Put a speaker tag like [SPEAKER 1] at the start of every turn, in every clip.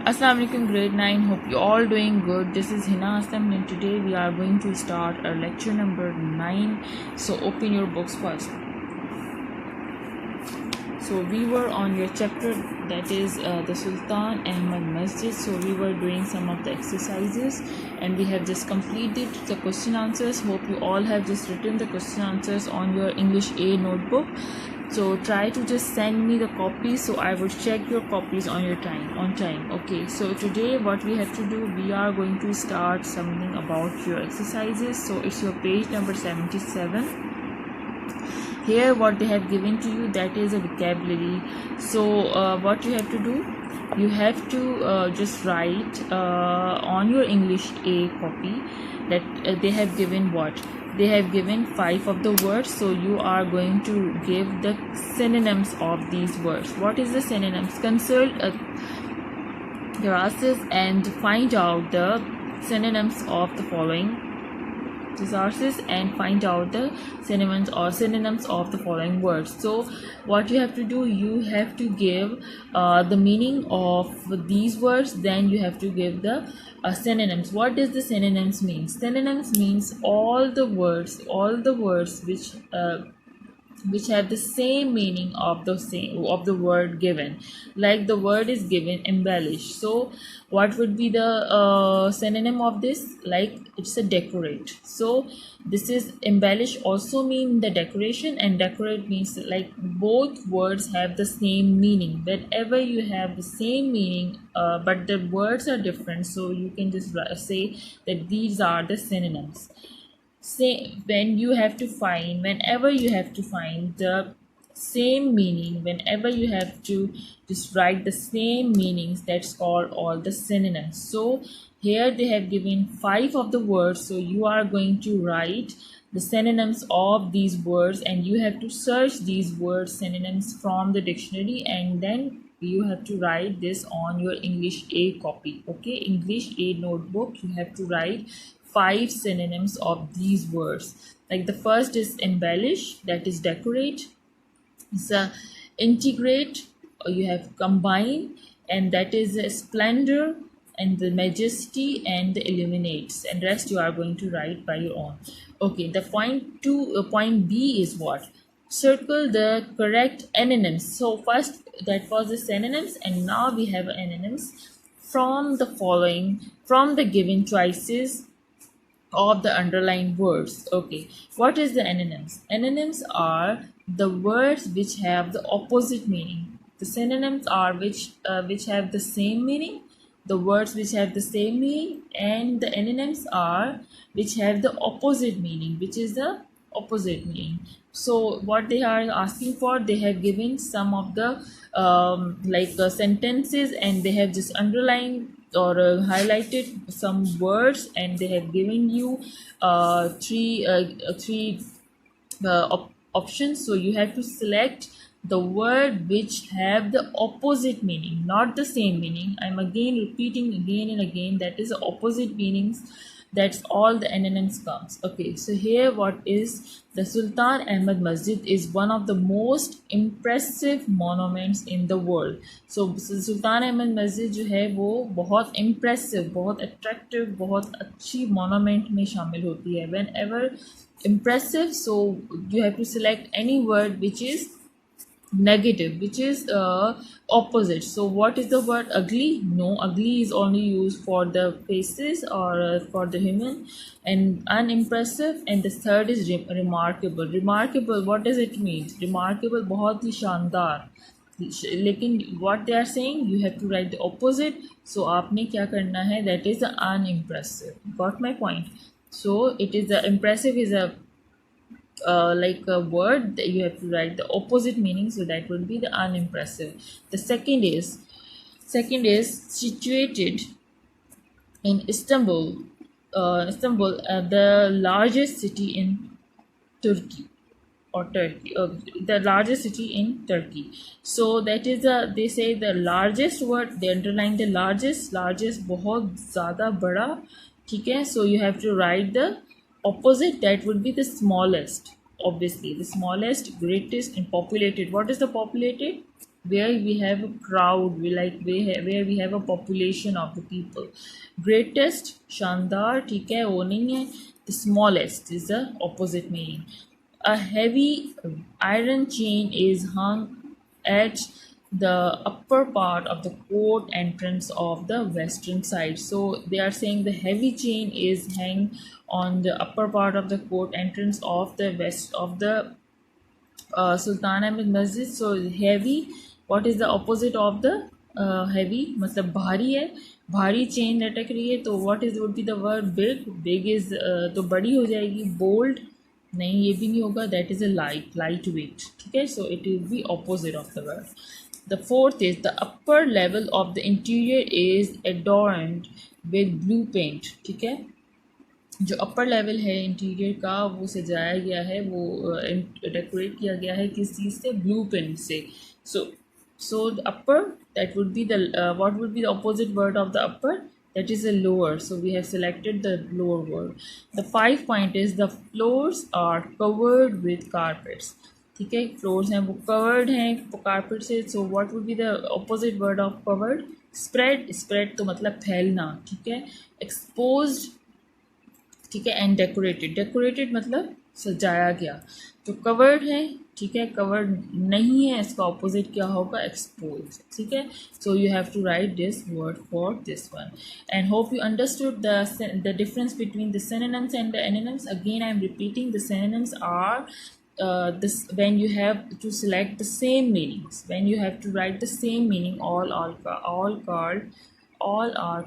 [SPEAKER 1] Assalamu alaikum grade 9, hope you all doing good. This is Hina Aslam and today we are going to start our lecture number 9. So open your books first. So we were on your chapter, that is the Sultan Ahmad Masjid. So we were doing some of the exercises and we have just completed the question answers. Hope you all have just written the question answers on your English A notebook. So try to just send me the copies so I will check your copies on time. Okay, so today what we have to do, we are going to start something about your exercises. So it's your page number 77. Here what they have given to you, that is a vocabulary. So what you have to do, you have to just write on your English A copy that they have given what they have given 5 of the words. So you are going to give the synonyms of these words. What is the synonyms? Consult resources and find out the synonyms of the following resources and find out the synonyms of the following words. So what you have to do, you have to give the meaning of these words, then you have to give the synonyms. What does the synonyms mean? Synonyms means all the words which have the same meaning of the word given. Like the word is given embellish, so what would be the synonym of this? Like it's a decorate. So this is embellish also mean the decoration, and decorate means like both words have the same meaning. Whenever you have the same meaning but the words are different, so you can just say that these are the synonyms. Say whenever you have to find the same meaning, whenever you have to just write the same meanings, that's called all the synonyms. So here they have given 5 of the words, so you are going to write the synonyms of these words and you have to search these words synonyms from the dictionary, and then you have to write this on your English A copy. Okay, English A notebook, you have to write 5 synonyms of these words. Like the first is embellish, that is decorate. It's integrate, or you have combine, and that is splendor and the majesty and the illuminates, and rest you are going to write by your own. Okay, the point B is what? Circle the correct synonyms. So first that was the synonyms, and now we have synonyms from the given choices of the underlined words. Okay, what is the synonyms? Synonyms are the words which have the opposite meaning. The synonyms are which have the same meaning, the words which have the same meaning, and the synonyms are which have the opposite meaning, which is the opposite meaning. So what they are asking for, they have given some of the sentences, and they have just underlined or highlighted some words, and they have given you three options. So you have to select the word which have the opposite meaning, not the same meaning. I'm again repeating again and again, that is opposite meanings. That's all the synonyms comes. Okay, so here what is the Sultan Ahmad Masjid is one of the most impressive monuments in the world. So Sultan Ahmad Masjid जो है वो बहुत impressive, बहुत attractive, बहुत अच्छी monument में शामिल होती है. Whenever impressive, so you have to select any word which is negative, which is opposite. So what is the word? Ugly? No, ugly is only used for the faces or for the human. And unimpressive, and the third is remarkable. Remarkable, what does it mean? Remarkable बहुत ही शानदार. लेकिन what they are saying, you have to write the opposite. So आपने क्या करना है? That is the unimpressive. Got my point? So it is the impressive is a like a word that you have to write the opposite meaning, so that would be the unimpressive. The second is situated in Istanbul, the largest city in Turkey, the largest city in Turkey. So that is they say the largest word, they underline the largest बहुत ज़्यादा बड़ा, ठीक है. So you have to write the opposite, that would be the smallest. Obviously the smallest, greatest, and populated. What is the populated? where we have a crowd, where we have a population of the people. Greatest, शानदार, ठीक है, वो नहीं है. The smallest is the opposite meaning. A heavy iron chain is hung at the upper part of the court entrance of the western side. So they are saying the heavy chain is hang on the upper part of the court entrance of the west of the Sultan Ahmed Masjid. So heavy, what is the opposite of the heavy? मतलब भारी है, भारी chain लटक रही है, तो what is would be the word? Big. Big is तो बड़ी हो जाएगी. Bold नहीं, ये भी नहीं होगा. That is a light weight. ठीक है, so it will be opposite of the word. The fourth is the upper level of the interior is adorned with blue paint. ठीक है, जो अपर लेवल है इंटीरियर का वो सजाया गया है, वो डेकोरेट किया गया है किस चीज़ से? ब्लू प्रिंट से. So the upper, that would be the what would be the opposite word of the upper? That is a lower. So we have selected the lower word. The 5 point is the floors are covered with carpets. ठीक है, floors हैं वो covered हैं carpet से. So what would be the opposite word of covered? Spread. Spread तो मतलब फैलना. ठीक है, एक्सपोज्ड. ठीक है, एंड डेकोरेटेड. डेकोरेटेड मतलब सजाया गया. तो कवर्ड है, ठीक है, कवर्ड नहीं है, इसका ऑपोजिट क्या होगा? एक्सपोज. ठीक है, so you have to write this word for this one. And hope you understood the difference between the synonyms and the antonyms. Again I am repeating, the synonyms are this when you have to select the same meanings, when you have to write the same meaning, all are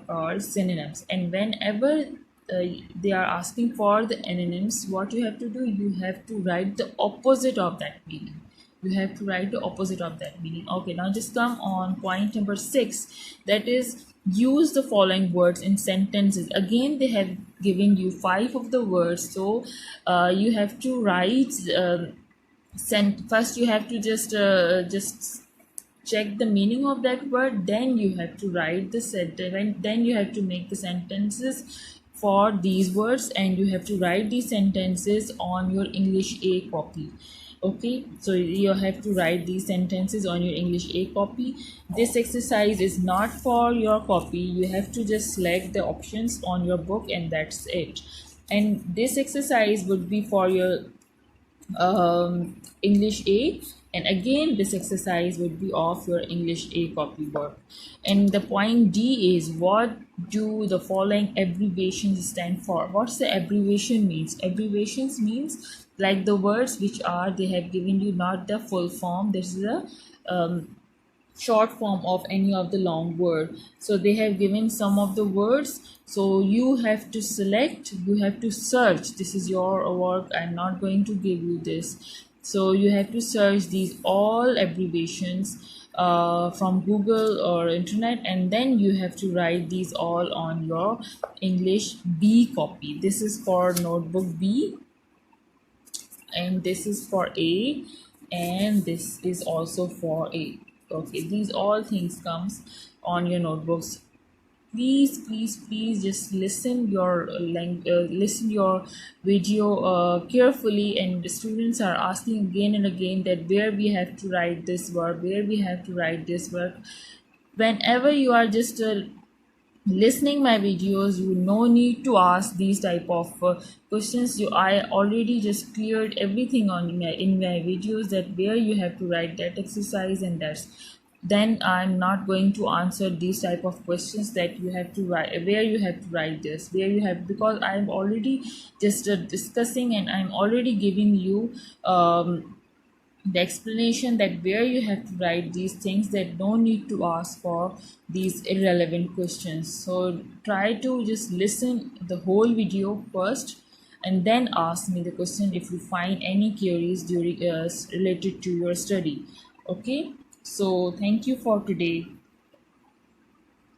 [SPEAKER 1] called synonyms. And whenever they are asking for the antonyms, what you have to do? You have to write the opposite of that meaning. You have to write the opposite of that meaning. Okay, now just come on point number 6. That is, use the following words in sentences. Again, they have given you 5 of the words, so you have to write. First, you have to just check the meaning of that word. Then you have to write the sentence, and then you have to make the sentences for these words, and you have to write these sentences on your English A copy. Okay, so you have to write these sentences on your English A copy. This exercise is not for your copy. You have to just select the options on your book, and that's it. And this exercise would be for your English A, and again this exercise would be of your English A copy work. And the point D is, what do the following abbreviations stand for? What's the abbreviation means? Abbreviations means like the words which are, they have given you not the full form. This is a short form of any of the long word. So they have given some of the words, so you have to select, you have to search. This is your work, I'm not going to give you this. So you have to search these all abbreviations from Google or internet, and then you have to write these all on your English B copy. This is for notebook B, and this is for A, and this is also for A. Okay, these all things comes on your notebooks. Please just listen your listen your video carefully. And the students are asking again and again that where we have to write this word, where we have to write this word. Whenever you are just listening my videos, you no need to ask these type of questions. I already just cleared everything on in my videos, that where you have to write that exercise, and that's, then I'm not going to answer these type of questions that you have to write, where you have to write this, where you have, because I'm already just discussing, and I'm already giving you the explanation that where you have to write these things, that no need to ask for these irrelevant questions. So try to just listen the whole video first, and then ask me the question if you find any queries during related to your study. Okay, so thank you for today.